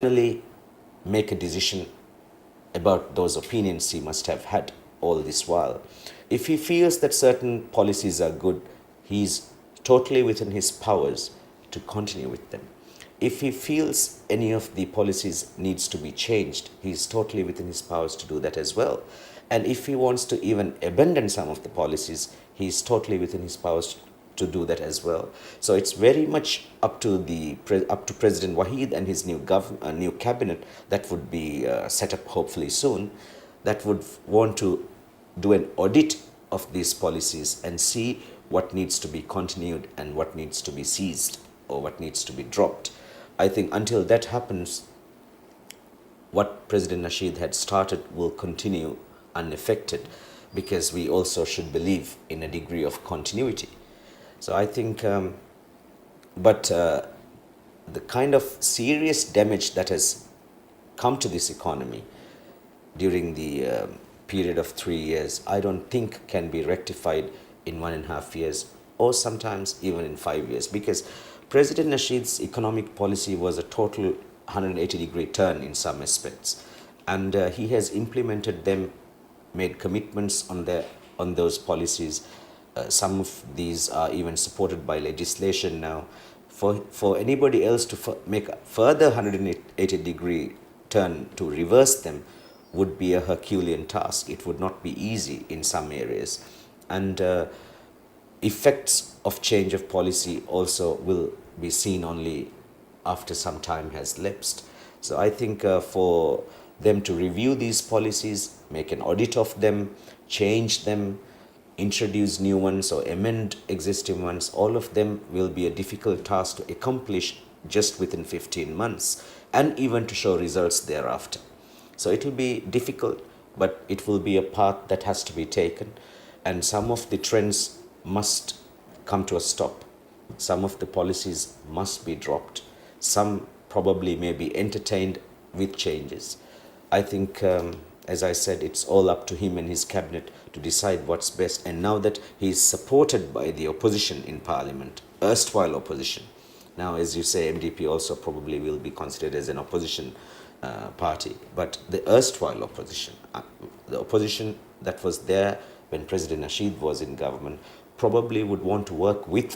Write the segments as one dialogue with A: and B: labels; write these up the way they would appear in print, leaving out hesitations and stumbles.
A: finally make a decision about those opinions he must have had all this while. If he feels that certain policies are good, he's totally within his powers to continue with them. If he feels any of the policies needs to be changed, he's totally within his powers to do that as well. And if he wants to even abandon some of the policies, he's totally within his powers to do that as well. So it's very much up to President Wahid and his new cabinet that would be set up hopefully soon, that would want to do an audit of these policies and see what needs to be continued and what needs to be seized or what needs to be dropped. I think until that happens, what President Nasheed had started will continue unaffected, because we also should believe in a degree of continuity. So I think, the kind of serious damage that has come to this economy during the period of 3 years, I don't think can be rectified in 1.5 years, or sometimes even in 5 years, because President Nasheed's economic policy was a total 180-degree turn in some aspects, and he has implemented them, made commitments on those policies. Some of these are even supported by legislation now. For anybody else to make a further 180-degree turn to reverse them would be a Herculean task. It would not be easy in some areas. And effects of change of policy also will be seen only after some time has lapsed. So I think for them to review these policies, make an audit of them, change them, introduce new ones or amend existing ones, all of them will be a difficult task to accomplish just within 15 months, and even to show results thereafter. So it will be difficult, but it will be a path that has to be taken, and some of the trends must come to a stop. Some of the policies must be dropped. Some probably may be entertained with changes. I think, as I said, it's all up to him and his cabinet to decide what's best. And now that he is supported by the opposition in parliament, erstwhile opposition, now as you say, MDP also probably will be considered as an opposition party, but the erstwhile opposition, the opposition that was there when President Nasheed was in government, probably would want to work with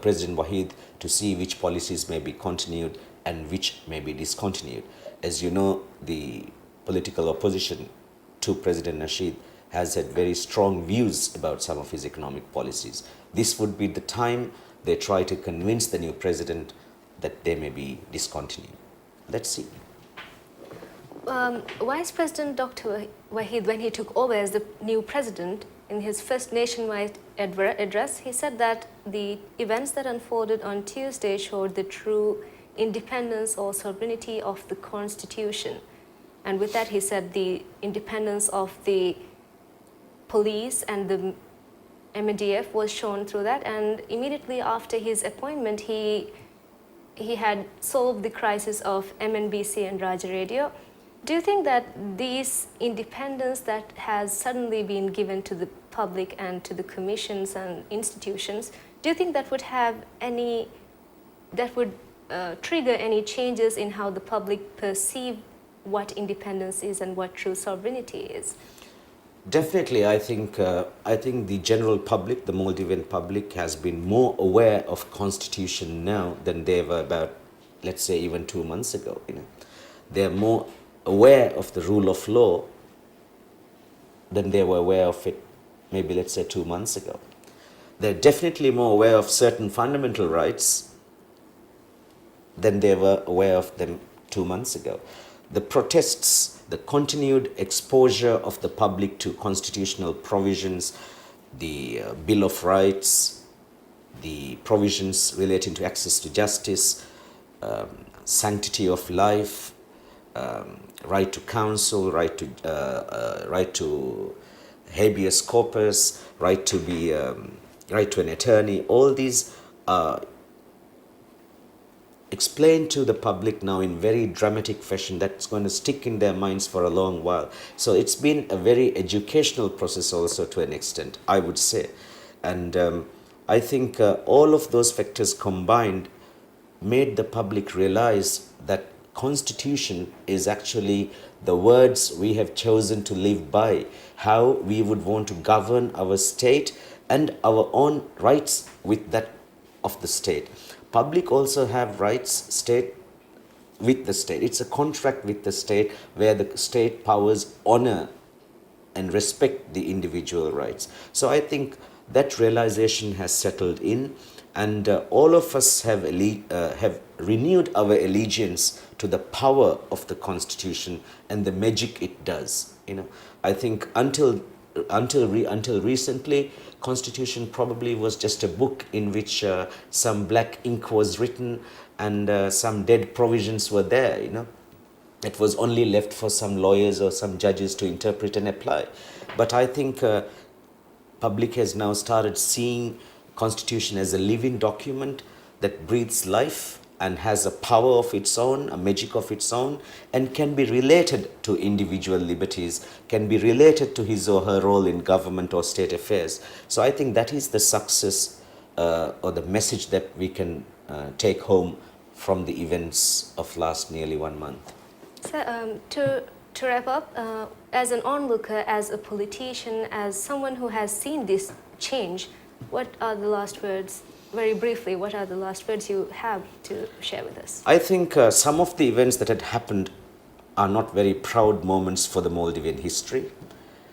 A: President Wahid to see which policies may be continued and which may be discontinued. As you know, the political opposition to President Nasheed has had very strong views about some of his economic policies. This would be the time they try to convince the new president that they may be discontinued. Let's see.
B: Vice President Dr. Wahid, when he took over as the new president, in his first nationwide address, he said that the events that unfolded on Tuesday showed the true independence or sovereignty of the Constitution. And with that, he said the independence of the police and the MDF was shown through that. And immediately after his appointment, he had solved the crisis of MNBC and Raja Radio. Do you think that this independence that has suddenly been given to the public and to the commissions and institutions, do you think that would trigger any changes in how the public perceive what independence is and what true sovereignty is?
A: Definitely, I think the general public, the Maldivian public, has been more aware of Constitution now than they were about, let's say, even 2 months ago. They're more aware of the rule of law than they were aware of it maybe, let's say, 2 months ago. They're definitely more aware of certain fundamental rights than they were aware of them 2 months ago. The protests, the continued exposure of the public to constitutional provisions, the Bill of Rights, the provisions relating to access to justice, sanctity of life, right to counsel, right to habeas corpus, right to an attorney. All these are explained to the public now in very dramatic fashion that's going to stick in their minds for a long while. So it's been a very educational process also, to an extent, I would say. And I think all of those factors combined made the public realize that constitution is actually the words we have chosen to live by, how we would want to govern our state and our own rights with that of the state. Public also have rights, state with the state. It's a contract with the state where the state powers honor and respect the individual rights. So I think that realization has settled in, and all of us have renewed our allegiance to the power of the Constitution and the magic it does. I think until recently, Constitution probably was just a book in which some black ink was written and some dead provisions were there. It was only left for some lawyers or some judges to interpret and apply. But I think public has now started seeing Constitution as a living document that breathes life and has a power of its own, a magic of its own, and can be related to individual liberties, can be related to his or her role in government or state affairs. So I think that is the success or the message that we can take home from the events of last nearly 1 month.
B: So, to wrap up, as an onlooker, as a politician, as someone who has seen this change, what are the last words, very briefly, what are the last words you have to share with us?
A: I think some of the events that had happened are not very proud moments for the Maldivian history.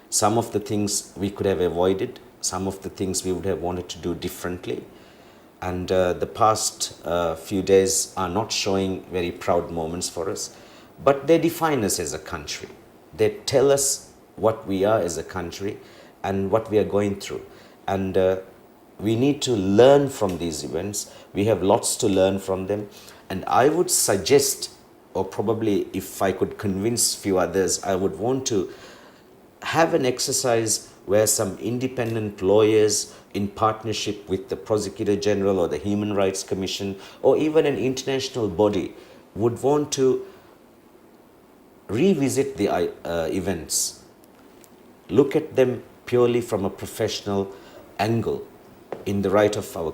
A: Some of the things we could have avoided, some of the things we would have wanted to do differently. And the past few days are not showing very proud moments for us, but they define us as a country. They tell us what we are as a country and what we are going through. And we need to learn from these events. We have lots to learn from them. And I would suggest, or probably if I could convince few others, I would want to have an exercise where some independent lawyers in partnership with the Prosecutor General or the Human Rights Commission or even an international body would want to revisit the events, look at them purely from a professional angle in the light of our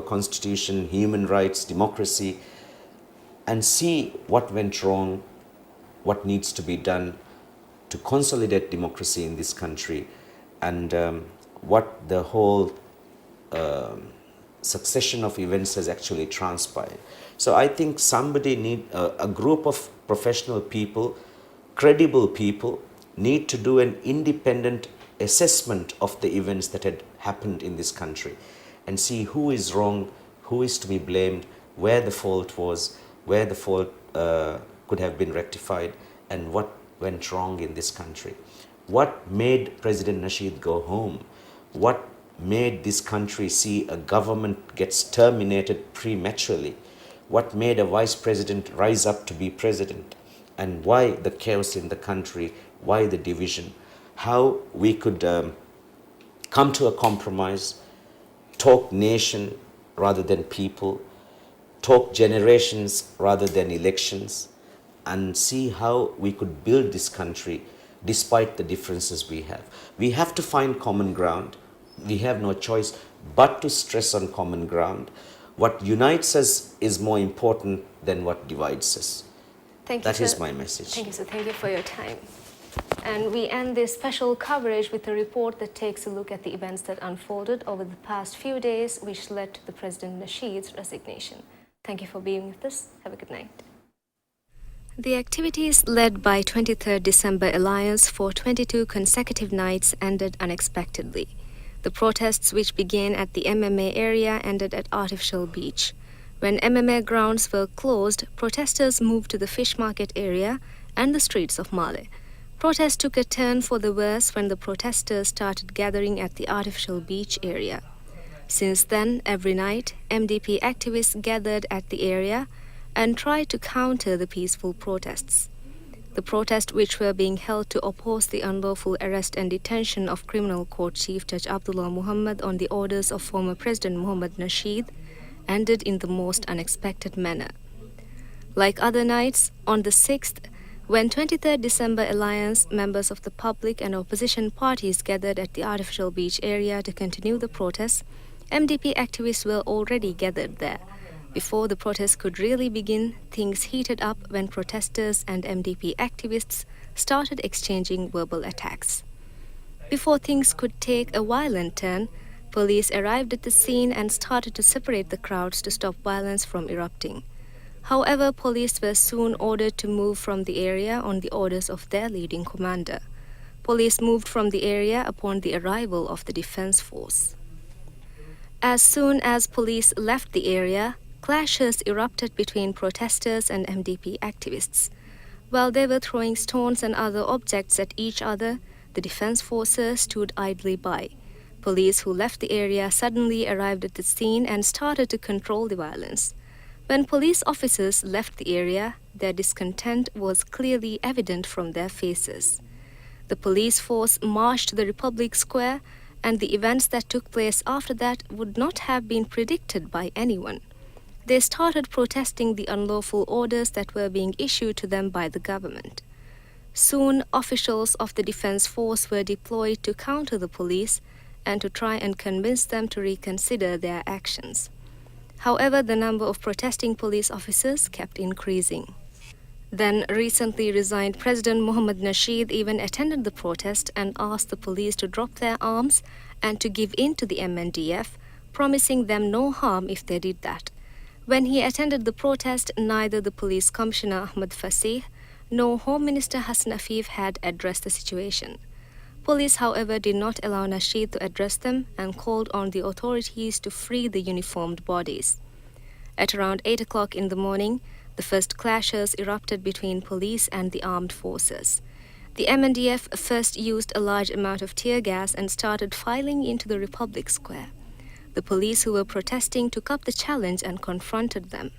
A: constitution, human rights, democracy, and see what went wrong, what needs to be done to consolidate democracy in this country, and what the whole succession of events has actually transpired. So I think a group of professional people, credible people, need to do an independent assessment of the events that had happened in this country and see who is wrong, who is to be blamed, where the fault was, where the fault could have been rectified, and what went wrong in this country. What made President Nasheed go home? What made this country see a government gets terminated prematurely? What made a vice president rise up to be president? And why the chaos in the country? Why the division? How we could come to a compromise, talk nation rather than people, talk generations rather than elections, and see how we could build this country despite the differences we have. We have to find common ground. We have no choice but to stress on common ground. What unites us is more important than what divides us.
B: Thank you,
A: That
B: sir.
A: is my message.
B: Thank you, sir. Thank you for your time. And we end this special coverage with a report that takes a look at the events that unfolded over the past few days, which led to the President Nasheed's resignation. Thank you for being with us. Have a good night. The activities led by 23rd December Alliance for 22 consecutive nights ended unexpectedly. The protests, which began at the MMA area, ended at Artificial Beach. When MMA grounds were closed, protesters moved to the fish market area and the streets of Male. Protests took a turn for the worse when the protesters started gathering at the Artificial Beach area. Since then, every night, MDP activists gathered at the area and tried to counter the peaceful protests. The protests, which were being held to oppose the unlawful arrest and detention of Criminal Court Chief Judge Abdullah Muhammad on the orders of former President Mohammad Nasheed, ended in the most unexpected manner. Like other nights, on the 6th, when 23rd December Alliance members of the public and opposition parties gathered at the Artificial Beach area to continue the protests, MDP activists were already gathered there. Before the protest could really begin, things heated up when protesters and MDP activists started exchanging verbal attacks. Before things could take a violent turn, police arrived at the scene and started to separate the crowds to stop violence from erupting. However, police were soon ordered to move from the area on the orders of their leading commander. Police moved from the area upon the arrival of the defense force. As soon as police left the area, clashes erupted between protesters and MDP activists. While they were throwing stones and other objects at each other, the defense forces stood idly by. Police who left the area suddenly arrived at the scene and started to control the violence. When police officers left the area, their discontent was clearly evident from their faces. The police force marched to the Republic Square, and the events that took place after that would not have been predicted by anyone. They started protesting the unlawful orders that were being issued to them by the government. Soon, officials of the defense force were deployed to counter the police and to try and convince them to reconsider their actions. However, the number of protesting police officers kept increasing. Then recently resigned President Mohammad Nasheed even attended the protest and asked the police to drop their arms and to give in to the MNDF, promising them no harm if they did that. When he attended the protest, neither the police commissioner Ahmed Fasih nor Home Minister Hassan Afif had addressed the situation. Police, however, did not allow Nasheed to address them and called on the authorities to free the uniformed bodies. At around 8 o'clock in the morning, the first clashes erupted between police and the armed forces. The MNDF first used a large amount of tear gas and started filing into the Republic Square. The police who were protesting took up the challenge and confronted them.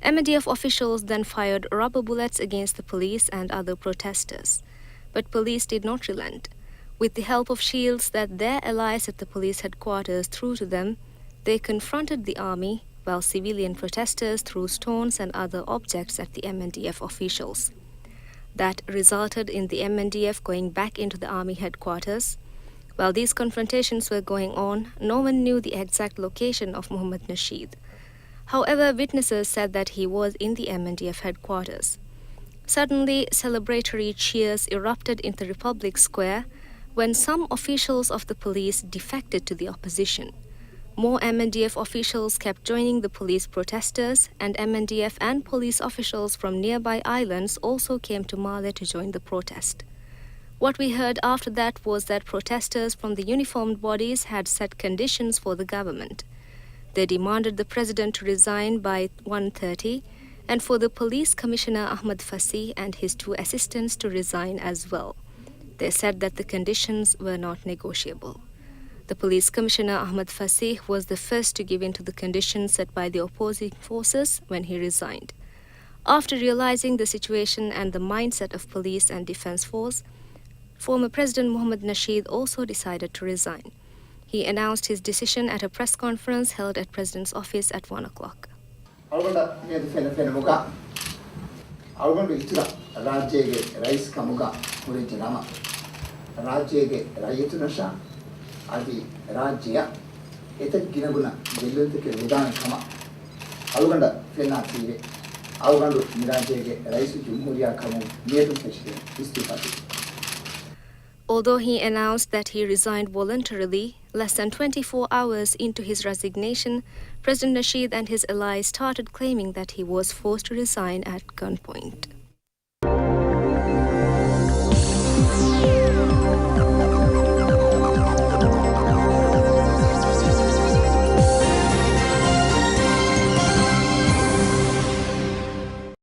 B: MNDF officials then fired rubber bullets against the police and other protesters. But police did not relent. With the help of shields that their allies at the police headquarters threw to them, they confronted the army, while civilian protesters threw stones and other objects at the MNDF officials. That resulted in the MNDF going back into the army headquarters. While these confrontations were going on, no one knew the exact location of Mohammad Nasheed. However, witnesses said that he was in the MNDF headquarters. Suddenly, celebratory cheers erupted in the Republic Square when some officials of the police defected to the opposition. More MNDF officials kept joining the police protesters, and MNDF and police officials from nearby islands also came to Male to join the protest. What we heard after that was that protesters from the uniformed bodies had set conditions for the government. They demanded the president to resign by 1:30 and for the police commissioner Ahmed Fasih and his two assistants to resign as well. They said that the conditions were not negotiable. The police commissioner Ahmed Fasih was the first to give in to the conditions set by the opposing forces when he resigned. After realizing the situation and the mindset of police and defense force, former President Mohammad Nasheed also decided to resign. He announced his decision at a press conference held at President's office at 1 o'clock.
C: Adi Rajya etat ginaguna jelluntuke vidana kama aluganda fena tiwe alugandu mirajege raisu jumhuriya kamu nietu feshke istifati.
B: Although he announced that he resigned voluntarily, less than 24 hours into his resignation, President Nasheed and his allies started claiming that he was forced to resign at gunpoint.